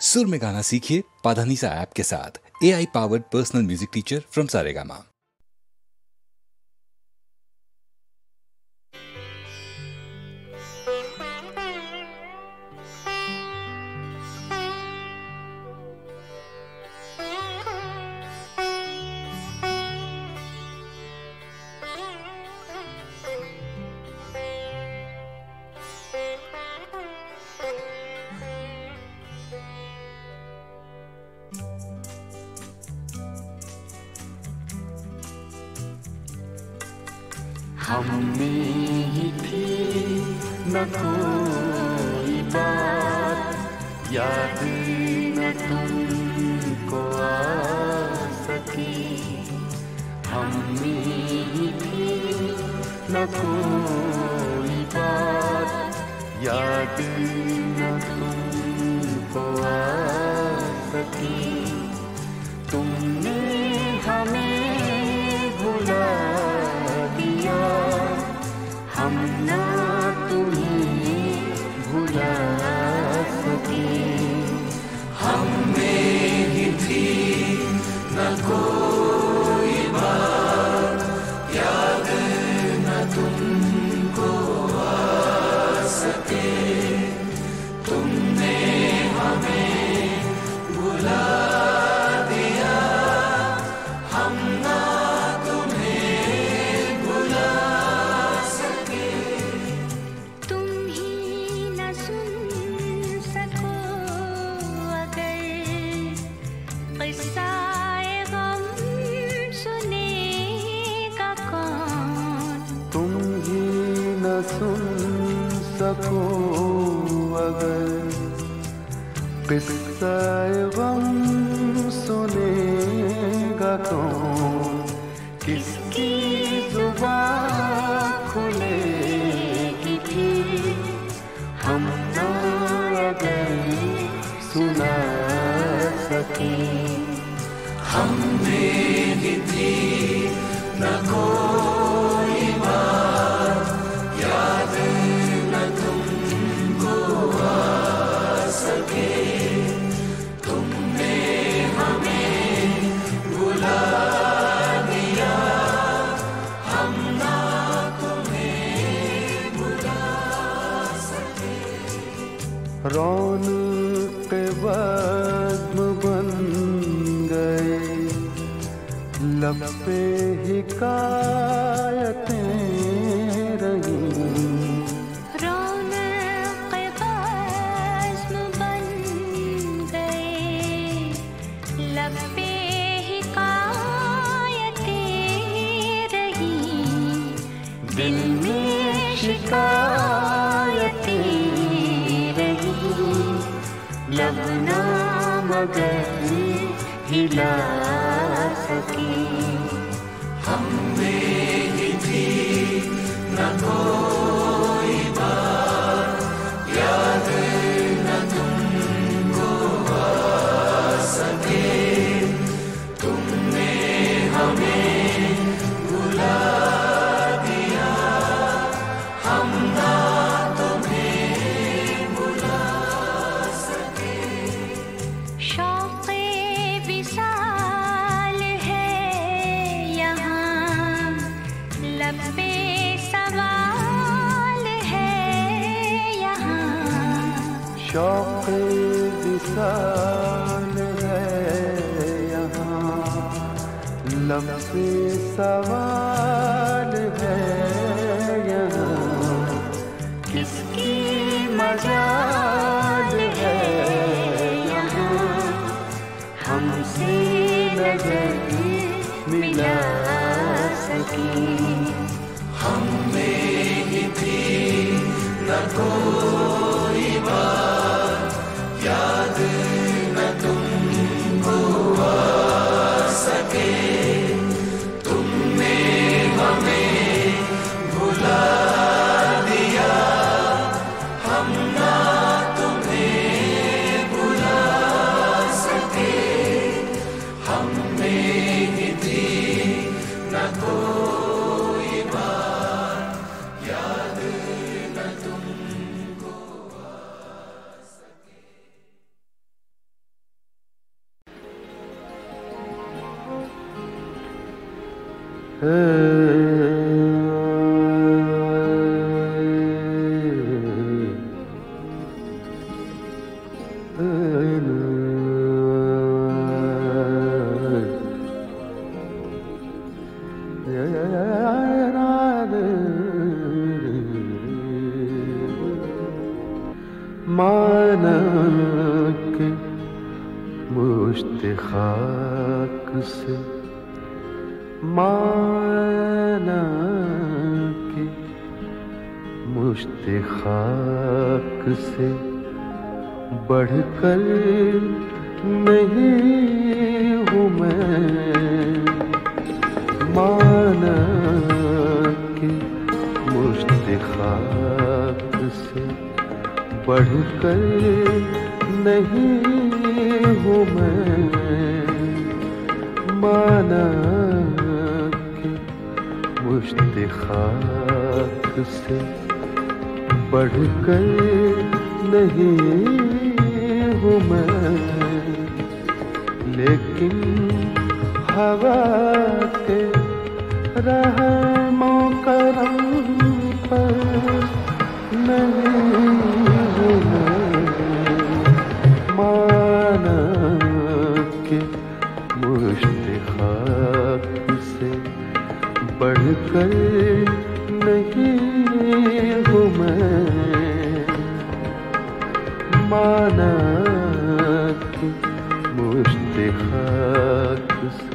सुर में गाना सीखिए पाधानीसा ऐप के साथ। AI powered personal music teacher from Saregama. हम में ही थी न कोई बात, याद न तुमको आ सकी। हम में ही थी न कोई बात, याद न तुमको आ सकी। तुमने हमें भुला दिया, हम ना तुम्हें भुला सके। हम में ही थी न कोई बात, याद न तुमको आ सके। तुमने हमें भुला दिया, हम ना तुम्हें भुला सके। तुम ही न सुन सको अगर किस्सा-ए गम, सुनेगा कौन? तुम ही न सुन सको अगर किस्सा-ए गम, सुनेगा कौन? किसकी जुबान खुलेगी फिर, हम ना अगर सुना सके। हम में ही थी न कोई बात, याद न तुमको आ सके। तुमने हमें भुला दिया, हम ना तुम्हें भुला सके। रौनक़ बज़्म बन गए लब पे हिकायतें रहीं। रौनक़ बज़्म बन गए, लब पे हिकायतें रहीं। दिल में शिकायतें रहीं, लब ना मगर हिला सकी। हम में ही थी न कोई बात, याद न तुमको आ सके। तुमने हमें भुला दिया, हम ना तुम्हें भुला सके। शौक़े विसाल है यहाँ, लब पे सवाल है यहाँ। शौक़ विसाल है यहाँ, लब पे सवाल है यहाँ। किसकी मजाल है यहाँ, हमसे नजर मिला सकी। हम में ही थी न कोई बात, याद न तुमको आ सके। तुमने हमें भुला दिया, हम ना तुम्हें भुला सके। हम में ही थी न कोई बात, याद न तुमको आ सके। माना के मुश्त खाक से, माना के मुश्त खाक से बढ़कर नहीं हूँ मैं। माना के मुश्त खाक से बढ़कर नहीं हूँ मैं। माना कि मुश्त खाक से बढ़कर नहीं हूँ मैं। लेकिन हवा के रहमो करम पर नहीं हूँ मैं। माना के मुश्त खाक से बढ़कर नहीं हूँ मैं। माना के मुश्त खाक से।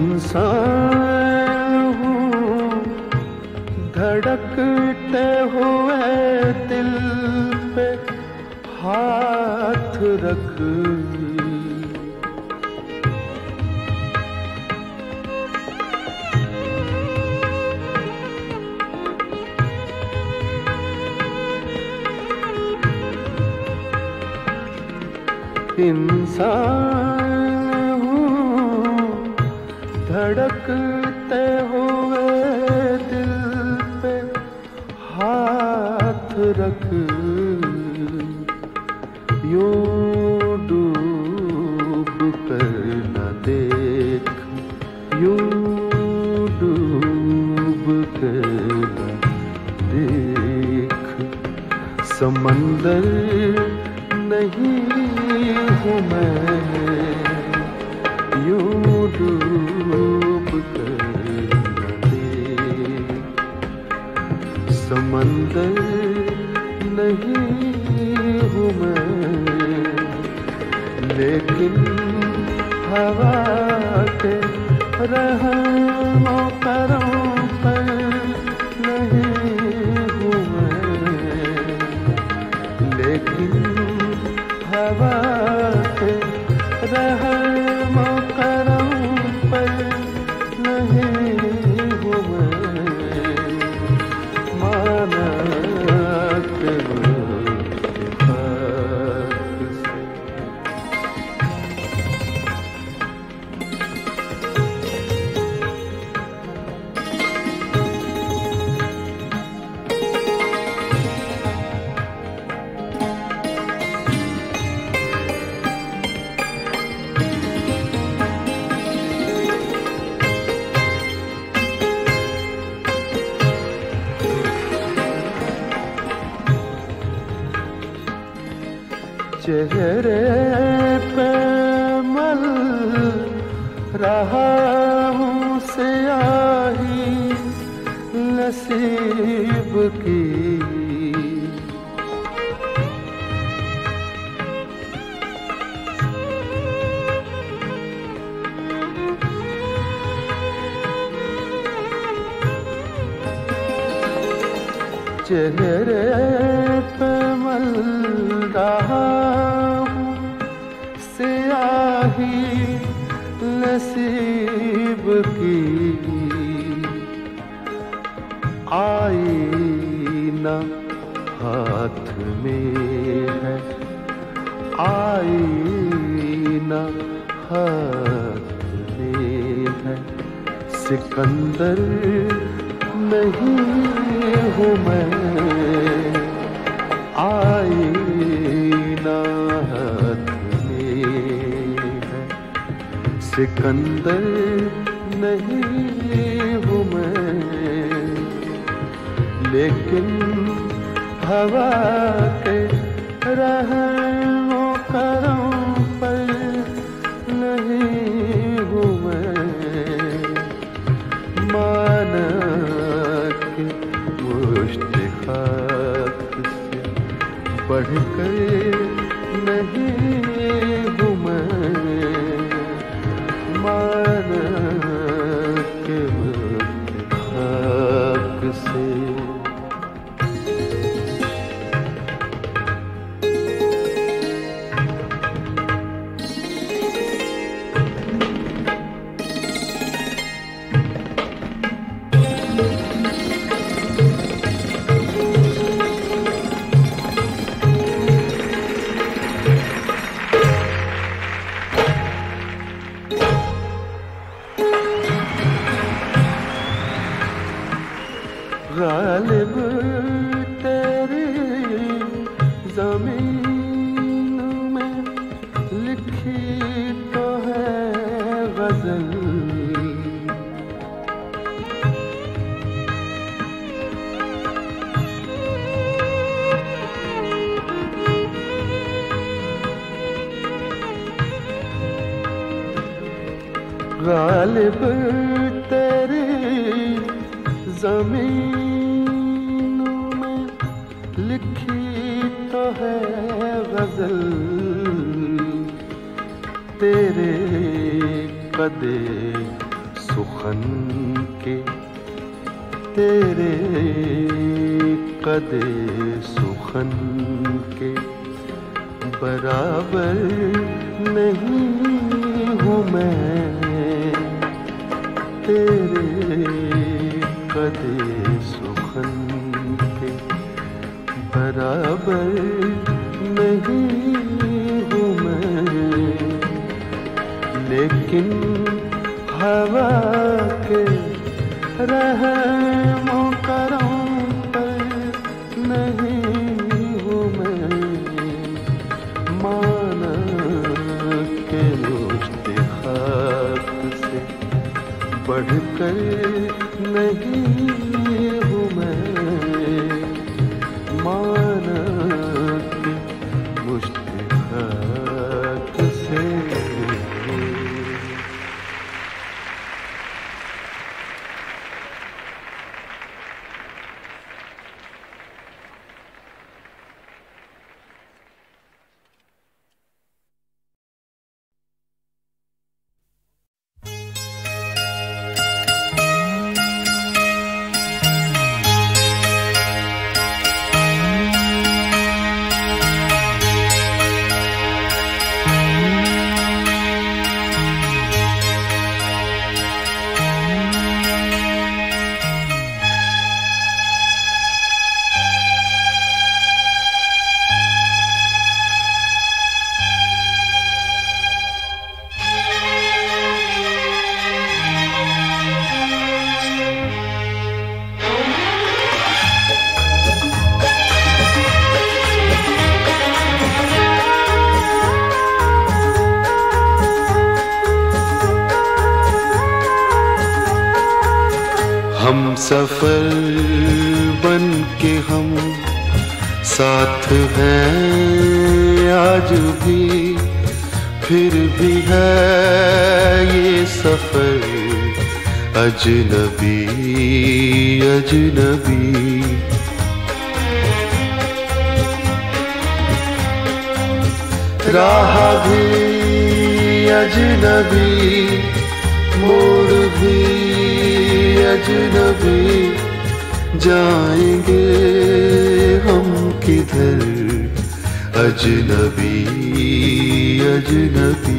इंसान हूँ धड़कते हुए दिल पे हाथ रख। इंसान धड़कते हुए दिल पे हाथ रख। यूं डूब कर न देख, यूं डूब कर न देख। समंदर नहीं हूँ मैं, यूं डूब कर न देख। समंदर नहीं हूँ मैं, लेकिन हवा के रहमो करम पर नहीं हूँ मैं। लेकिन हवा के रहमो करम पर नहीं हूँ मैं। माना के चेहरे पे मल रहा हूँ स्याही नसीब की। चेहरे पे मल रहा हूँ स्याही नसीब की। आईना हाथ में है, आईना न हाथ में है सिकंदर नहीं हूँ मैं, आईना हाथ में है सिकंदर नहीं हूँ मैं, लेकिन हवा के रहमों करम पर नहीं हूँ मैं, माना के मुश्त खाक से बढ़कर नहीं हूँ मैं, माना के मुश्त खाक से। गालिब तेरी ज़मीन में लिखी तो है गज़ल, गालिब तेरी ज़मीन लिखी तो है गज़ल, तेरे कदे सुखन के, तेरे कदे सुखन के बराबर नहीं हूँ मैं, तेरे कदे सुखन के बराबर नहीं हूँ मैं, लेकिन हवा के रहमों करम पर नहीं हूँ मैं, माना के मुश्त खाक से बढ़कर नहीं हूँ मैं, माना के मुश्त खाक से। हम सफर बन के हम साथ हैं आज भी, फिर भी है ये सफर अजनबी अजनबी। राह भी अजनबी, मोड़ भी अजनबी, जाएंगे हम किधर अजनबी अजनबी।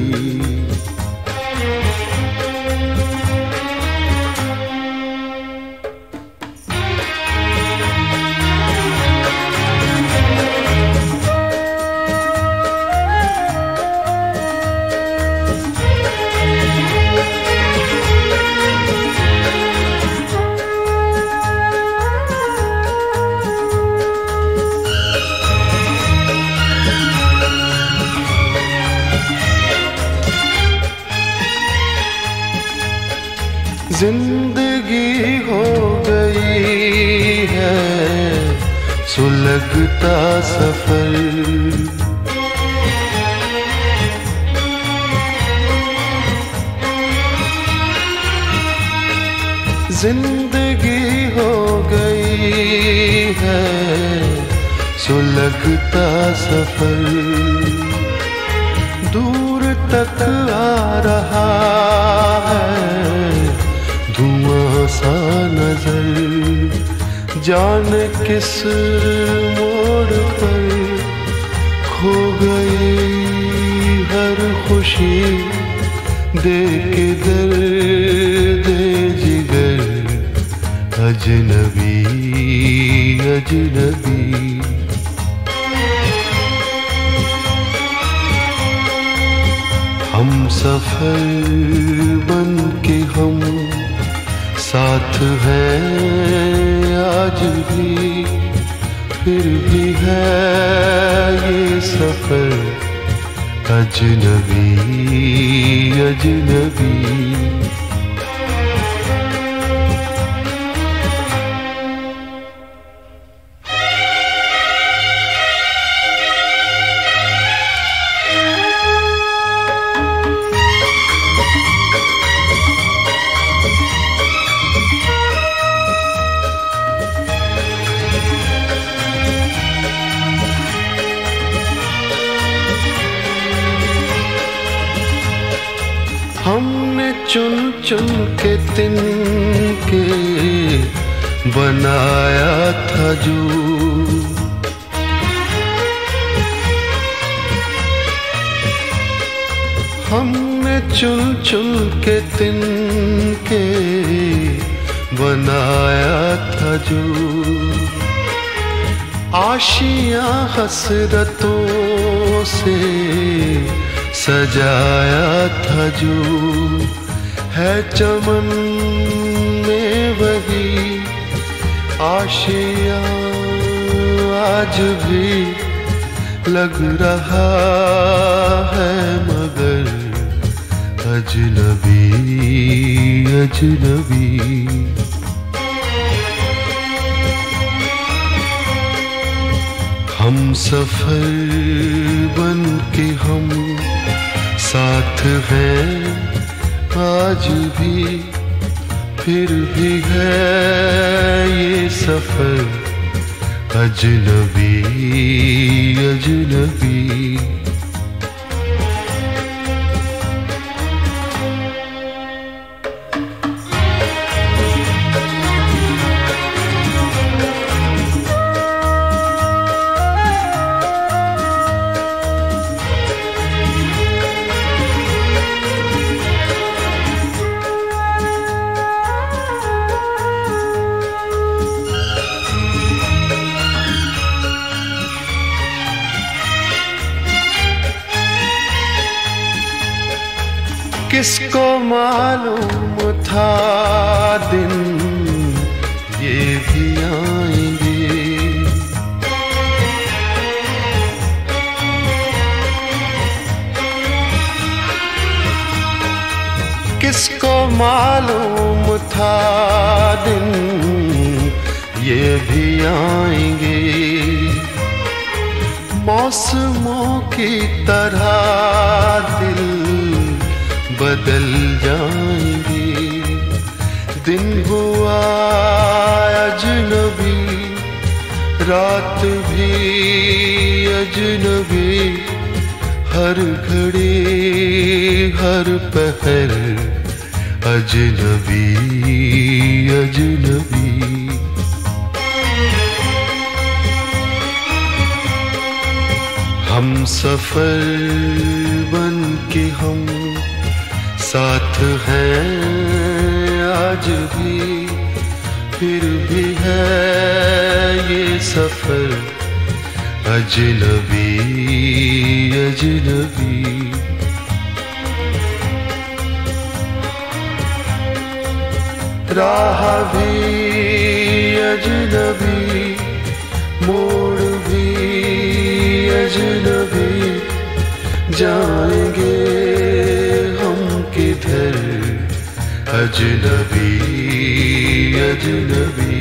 सुलगता सफर। जिंदगी हो गई है सुलगता सफर। दूर तक आ रहा है धुआं सा नजर। जाने किस मोड़ पर खो गई हर खुशी। दे के दर्द जिगर अजनबी अजनबी। हम सफर बन के हम साथ हैं आज भी। फिर भी है ये सफर अजनबी अजनबी। हमने चुन चुन के तिनके बनाया था जो। हमने चुन चुन के तिनके बनाया था जो। आशियां हसरतों से सजाया था जो। है चमन में वही आशियां आज भी। लग रहा है मगर अजनबी अजनबी। हम सफर बन के हम साथ हैं आज भी। फिर भी है ये सफर अजनबी अजनबी। किसको मालूम था दिन ये भी आएंगे। किसको मालूम था दिन ये भी आएंगे। मौसमों की तरह दिल बदल जाएंगे। दिन हुआ अजनबी रात भी अजनबी। हर घड़ी हर पहर अजनबी अजनबी। हम सफर बन के हम साथ हैं आज भी। फिर भी है ये सफर अजनबी अजनबी। राह भी अजनबी मोड़ भी अजनबी। जाएंगे हम किधर अजनबी अजनबी।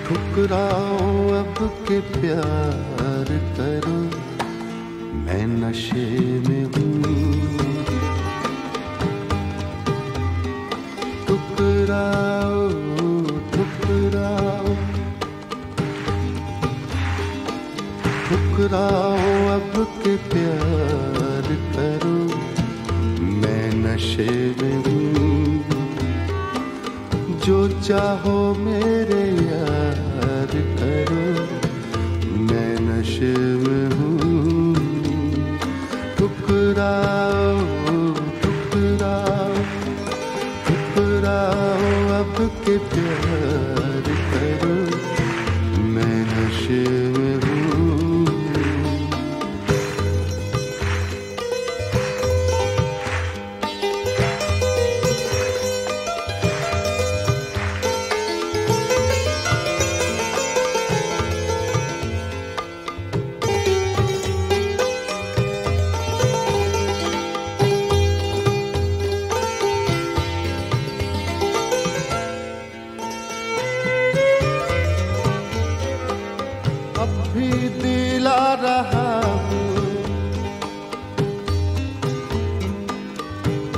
ठुकराओ अब के प्यार करो, मैं नशे में हूँ। ठुकराओ ठुकराओ ठुकराओ अब के प्यार करो, मैं नशे में हूँ। जो चाहो मेरे यार करो, मैं नशे में हूँ। ठुकराओ ठुकराओ ठुकराओ अब के प्यार करो, मैं नशे में हूँ।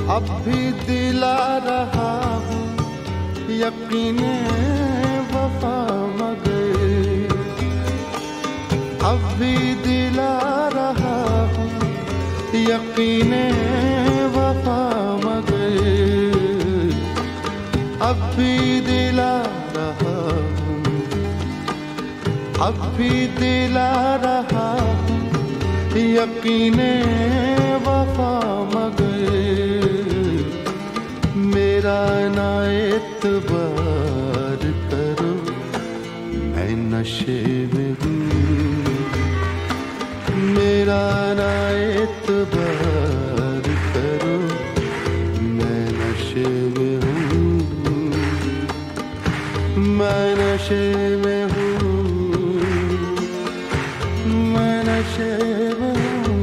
अब भी दिला रहा हूँ यकीने वफा मगर, अब भी दिला रहा हूँ यकीने वफा मगर, अब भी दिला रहा हूँ, अब भी दिला रहा हूँ यकीने वफा मगर, मेरा ना एतबार करो, मैं नशे में हूँ। मेरा ना एतबार करो, मैं नशे में हूँ। मैं नशे में हूँ, मैं नशे में हूँ।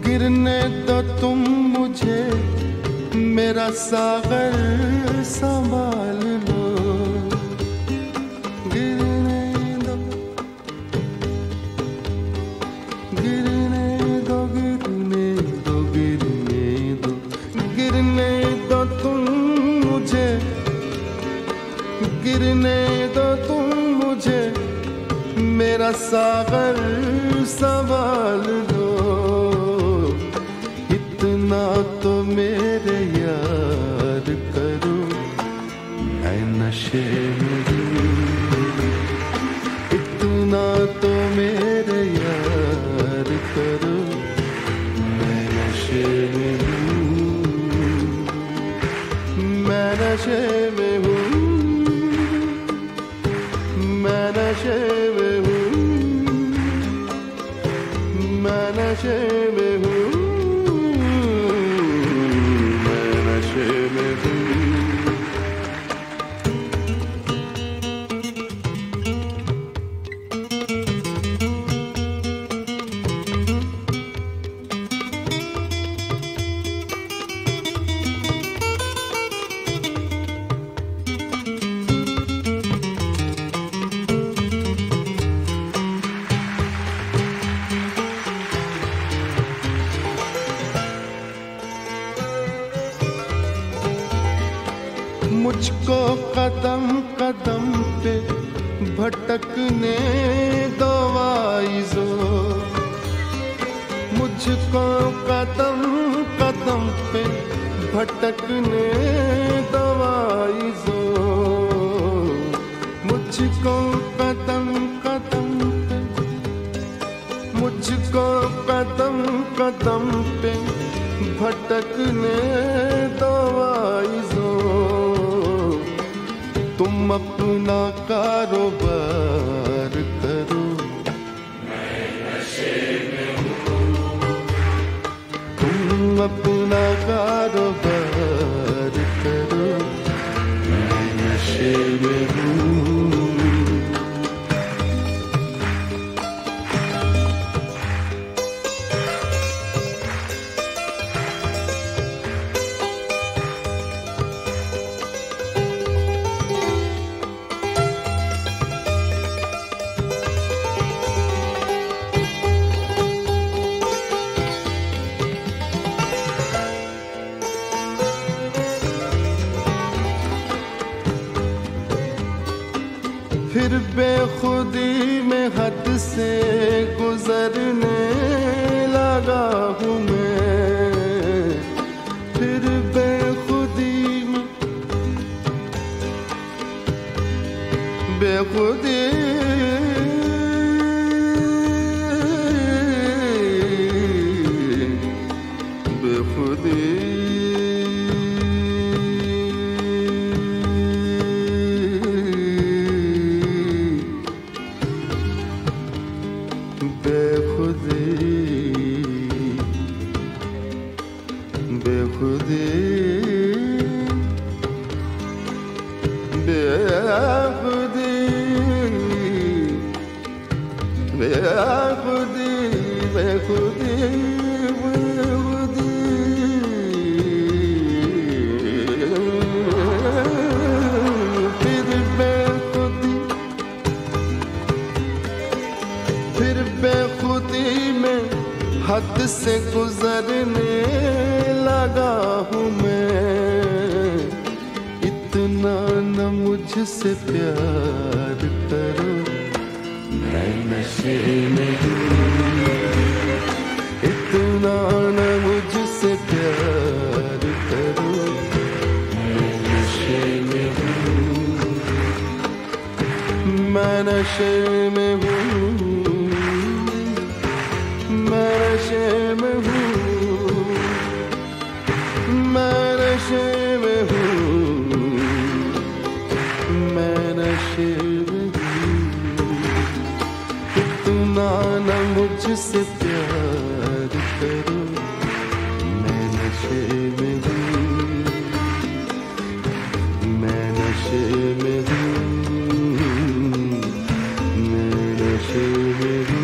गिरने दो तुम मुझे, मेरा सागर संभाल लो। गिरने दो गिरने दो गिरने दो गिरने दो गिरने दो तुम मुझे, गिरने दो तुम मुझे, मेरा सागर संभाल लो। इतना तो मेरे यार करो, मैं नशे में हूँ। इतना तो मेरे यार करो, मैं नशे में हूँ। मैं नशे में हूँ, मैं नशे में हूँ, मैं नशे में हूँ, मैं नशे में हूँ। मुझको कदम कदम पे भटकने दो आइज़ो, मुझको कदम कदम पे भटकने दो आइज़ो, मुझको कदम कदम पे, मुझको कदम कदम पे भटकने दो आइज़ो, तुम अपना कारोबार करो, मैं नशे में हूँ। तुम अपना कारोबार करो, मैं नशे में हूँ। फिर बेखुदी में हद से गुजरने लगा हूँ मैं, फिर बेखुदी में बेखुदी बेखुदी हद से गुजरने लगा हूँ मैं, इतना न मुझसे प्यार करो, मैं नशे में हूँ। इतना न मुझसे प्यार करो, मैं नशे में हूँ। मैं नशे में हूँ, मैं नशे में हूँ, मैं नशे में हूँ, मैं नशे में हूँ। इतना न मुझसे प्यार करो, मैं नशे में हूँ, मैं नशे में हूँ, मैं नशे में हूँ।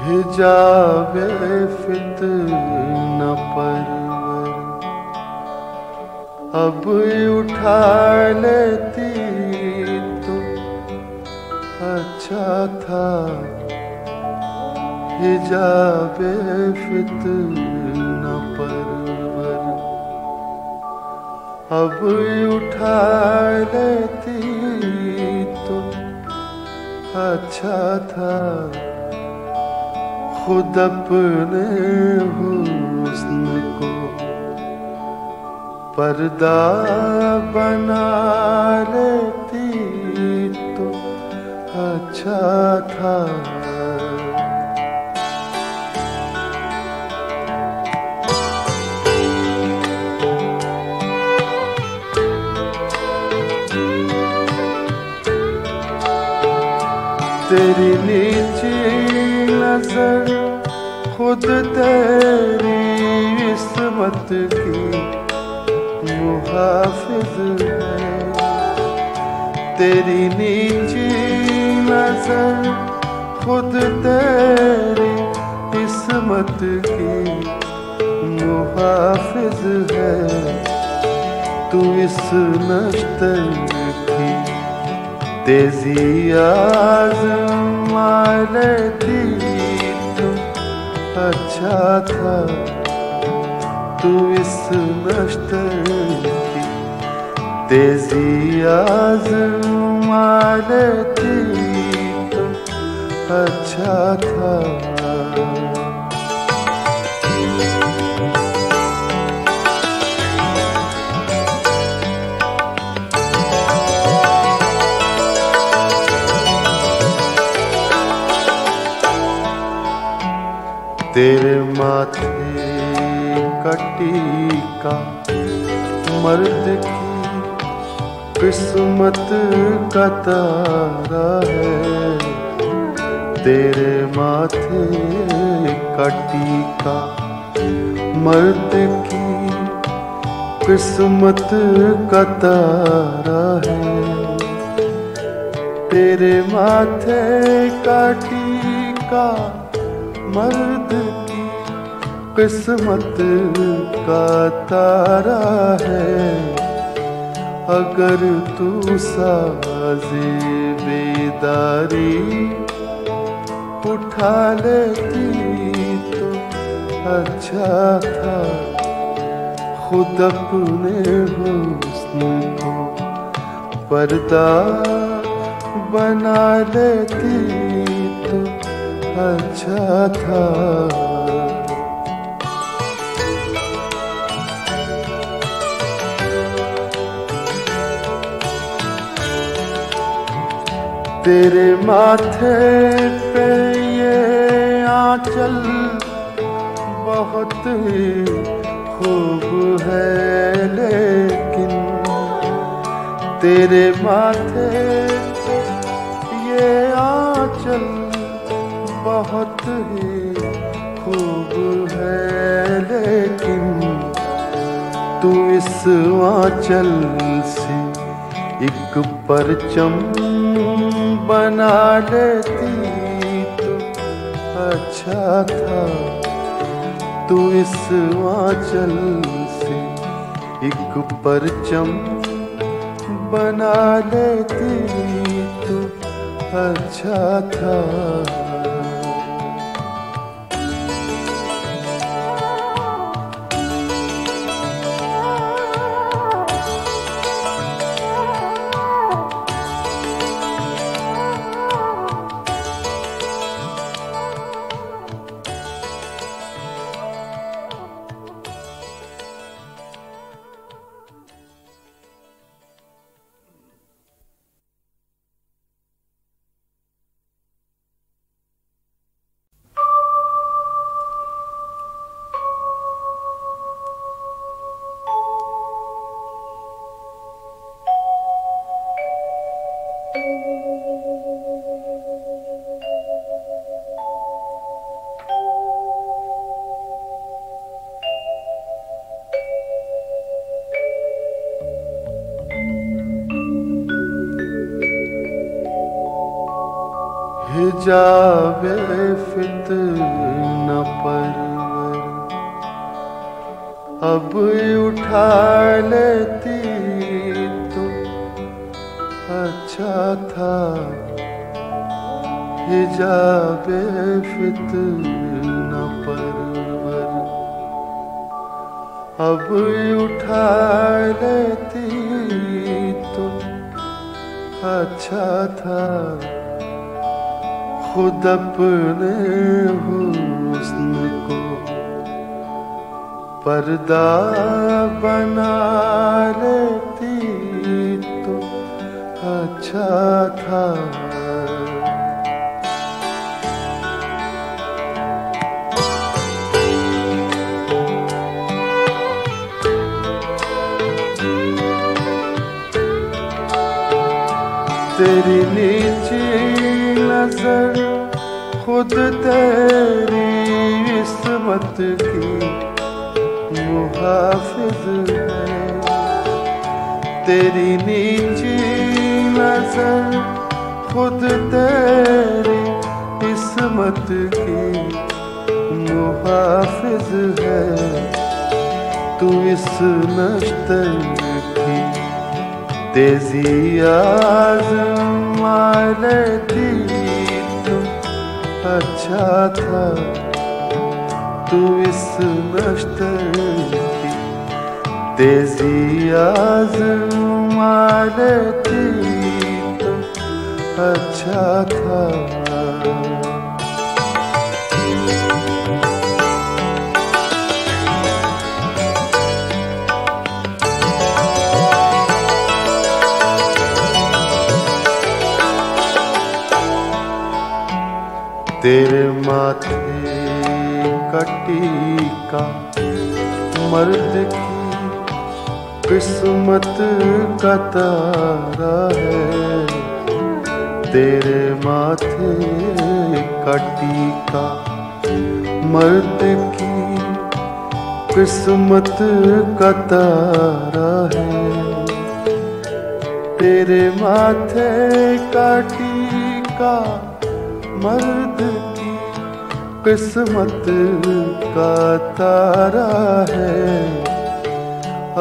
हिजाबे फितना परवर अब उठा लेती तो अच्छा था, हिजाबे फितना परवर अब उठा लेती तो अच्छा था, खुद अपने हुस्न को पर्दा बना लेती तो अच्छा था। तेरी नीची नजर खुद तेरी इस्मत की मुहाफिज है। तेरी नीची नजर खुद तेरी इस्मत की मुहाफिज है। तू इस नश्तर की तेजी आज़मा लेती तो अच्छा था। तू इस नश्तर की तेजी आज़मा लेती तो अच्छा था। तेरे माथे का टीका मर्द की किस्मत का तारा है। तेरे माथे का टीका मर्द की किस्मत का तारा है। तेरे माथे का टीका मर्द की किस्मत का तारा है। अगर तू साज़े बेदारी उठा लेती तो अच्छा था। खुद अपने हुस्न को पर्दा बना लेती तो अच्छा था। तेरे माथे पे ये आंचल बहुत ही खूब है, लेकिन तेरे माथे पे ये आंचल बहुत ही खूब है, लेकिन तू इस आंचल से एक परचम बना लेती तो अच्छा था। तू इस आंचल से एक परचम बना लेती तो अच्छा था। हिजाबे फितना परवर अब उठा लेती तो अच्छा था। हिजाबे फितना परवर अब उठा लेती तो अच्छा था। खुद अपने हुस्न को पर्दा बना लेती तो अच्छा था। तेरी नीची नजर खुद तेरी इस्मत की मुहाफिज है। तेरी नीची नजर खुद तेरी इस्मत की मुहाफिज है। तू इस नश्तर की तेजी आज़मा लेती तो अच्छा था। तू इस नश्तर की तेजी आज़मा लेती तो अच्छा था। तेरे माथे का टीका मर्द की किस्मत का तारा है। तेरे माथे का टीका मर्द की किस्मत का तारा है। तेरे माथे का टीका मर्द की किस्मत का तारा है।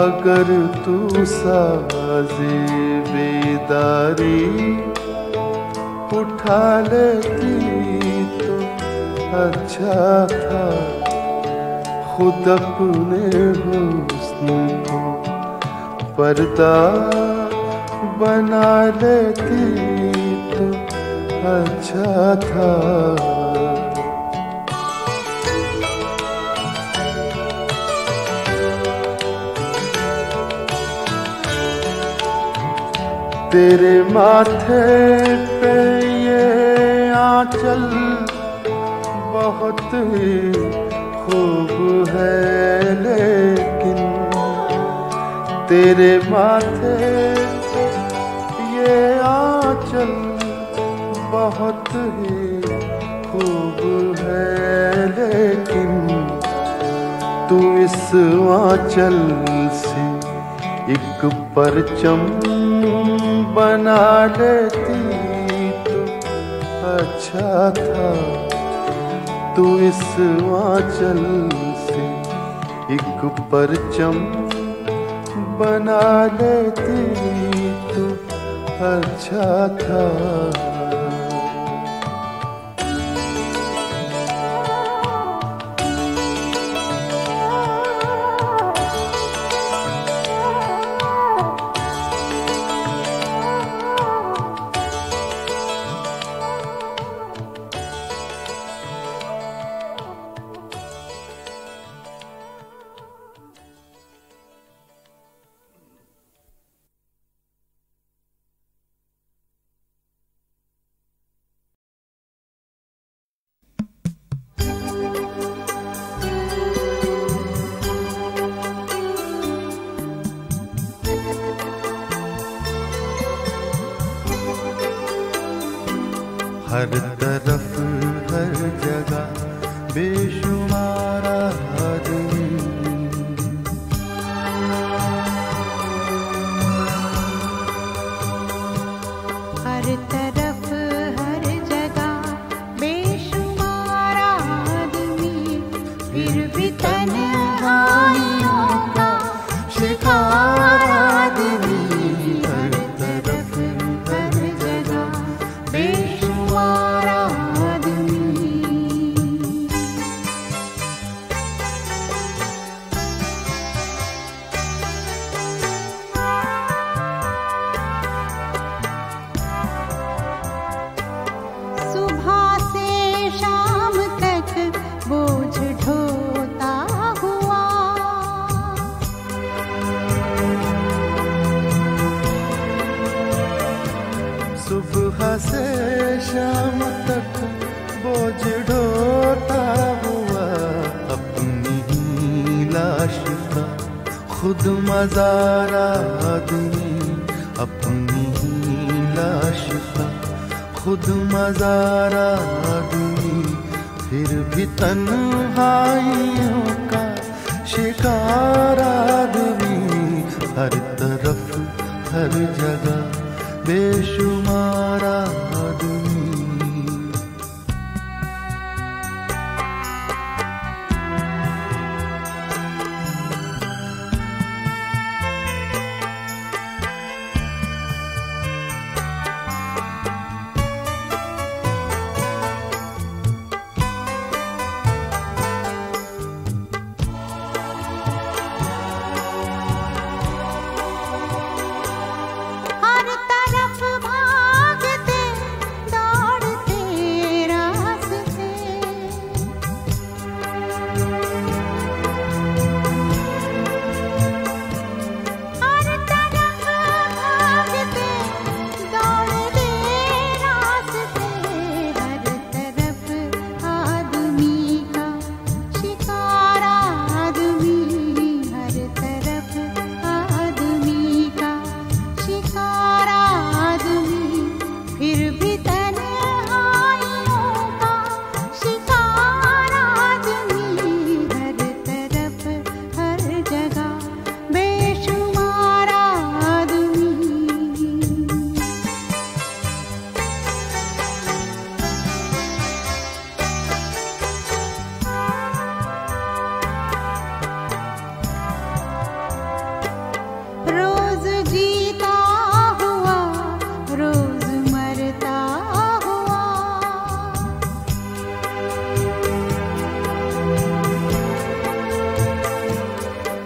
अगर तू साज़े बेदारी उठा लेती तो अच्छा था। खुद अपने हुस्न को पर्दा बना लेती तो अच्छा था। तेरे माथे पे ये आंचल बहुत ही खूब है, लेकिन तेरे माथे पे ये आंचल बहुत ही खूब है, लेकिन तू इस आंचल से एक परचम बना लेती तो अच्छा था। तू इस आंचल से एक परचम बना लेती तो अच्छा था। हर तरफ हर जगह बेशुमार आदमी, हर तरफ हर जगह बेशुमार आदमी, फिर भी तन्हाइयों का शिकार आदमी। हर तरफ हर जगह बेशुमार आदमी। सुबह से शाम तक बोझ ढोता हुआ, सुबह से शाम तक बोझ ढोता हुआ, अपनी ही लाश का खुद मज़ार आदमी, अपनी ही लाश का खुद मजार आदमी, फिर भी तन्हाइयों का शिकार आदमी। हर तरफ हर जगह बेशुमार आदमी।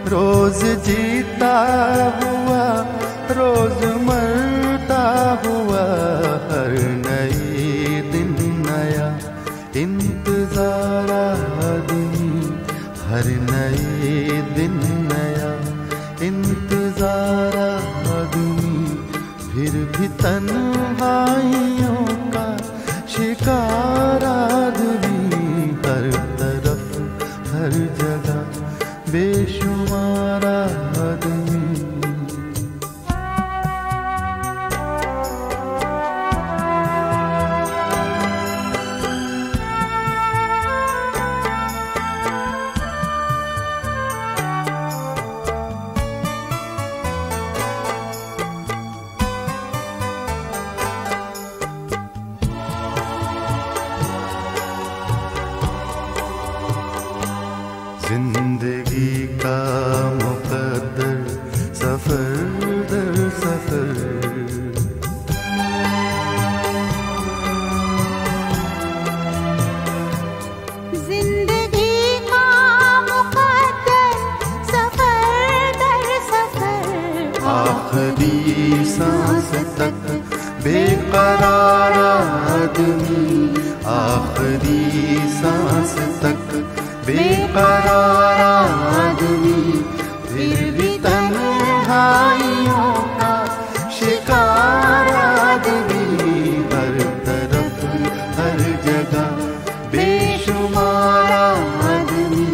रोज जीता हुआ रोज मरता हुआ, हर नए दिन नया इंतजार आदमी। हर नए दिन नया इंतजार आदमी, फिर भी तन्हाइयों का शिकार आदमी। हर तरफ हर जगह बेशुमार आदमी। जिंदगी का मुकद्दर सफर दर सफर, जिंदगी का मुकद्दर सफर दर सफर। आखिरी सांस तक बेकरार आदमी। आखिरी सांस तक बेकरार आदमी, फिर भी तन्हाइयों का शिकार आदमी। हर तरफ हर जगह बेशुमार आदमी।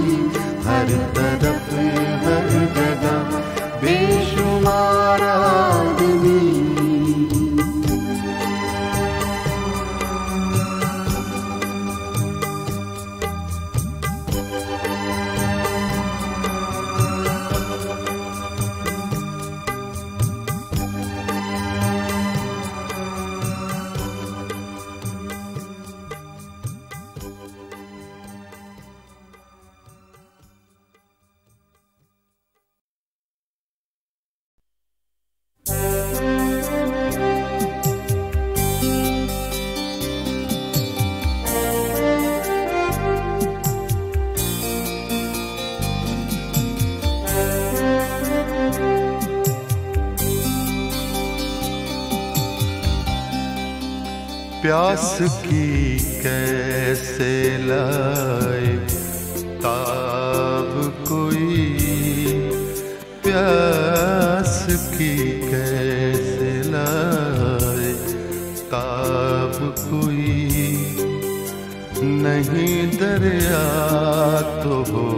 हर तरफ हर जगह बेशुमार आदमी। प्यास की कैसे लाए ताब कोई, प्यास की कैसे लाए ताब कोई। नहीं दरिया तो हो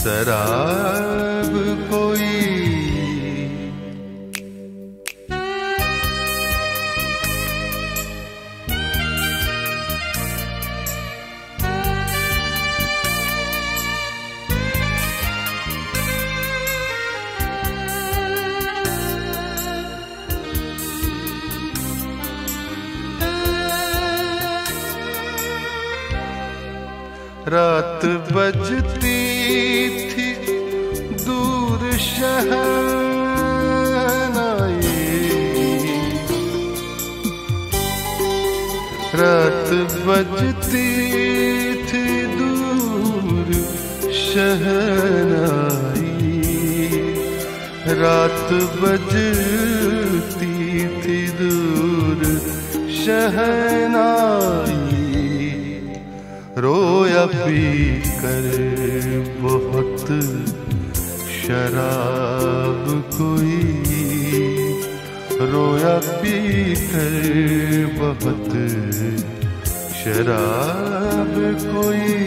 शराब कोई। रात बजती थी दूर शहनाई, रात बजती थी दूर शहनाई, रात बजती थी दूर शहनाई। रोया पी कर बहुत शराब कोई, रोया पी कर बहुत शराब कोई।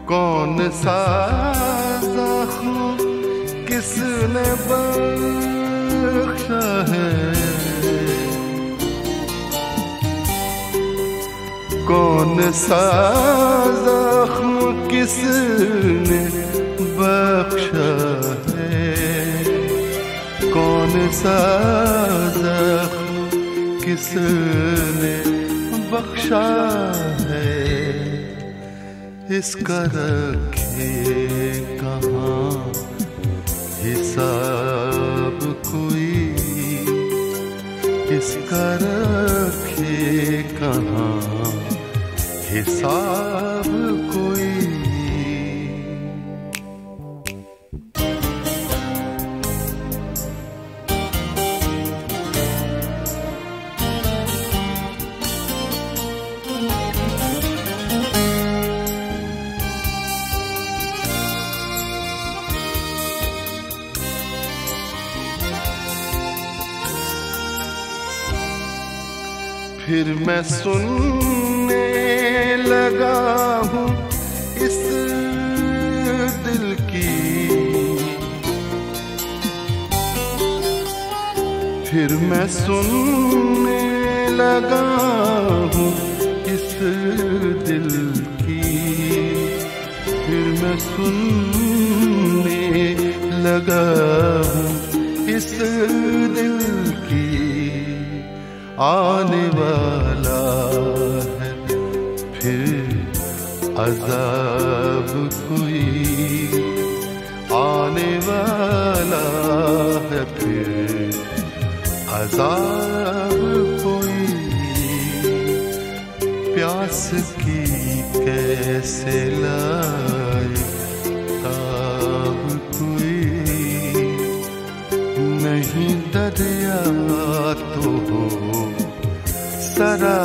कौन सा ज़ख्म किसने बख्शा है, कौन सा ज़ख्म किसने बख्शा है, कौन सा ज़ख्म किसने बख्शा है। इसका रखे कहाँ हिसाब कोई, इसका रखे कहाँ हिसाब कोई। फिर मैं सुनने लगा हूँ इस दिल की, फिर मैं सुनने लगा हूँ इस दिल की, फिर मैं सुनने लगा हूँ इस दिल की। आने वाला है फिर अज़ाब कोई, आने वाला है फिर अज़ाब कोई। प्यास की कैसे लाए ताब कोई, नहीं दरिया तो हो सरा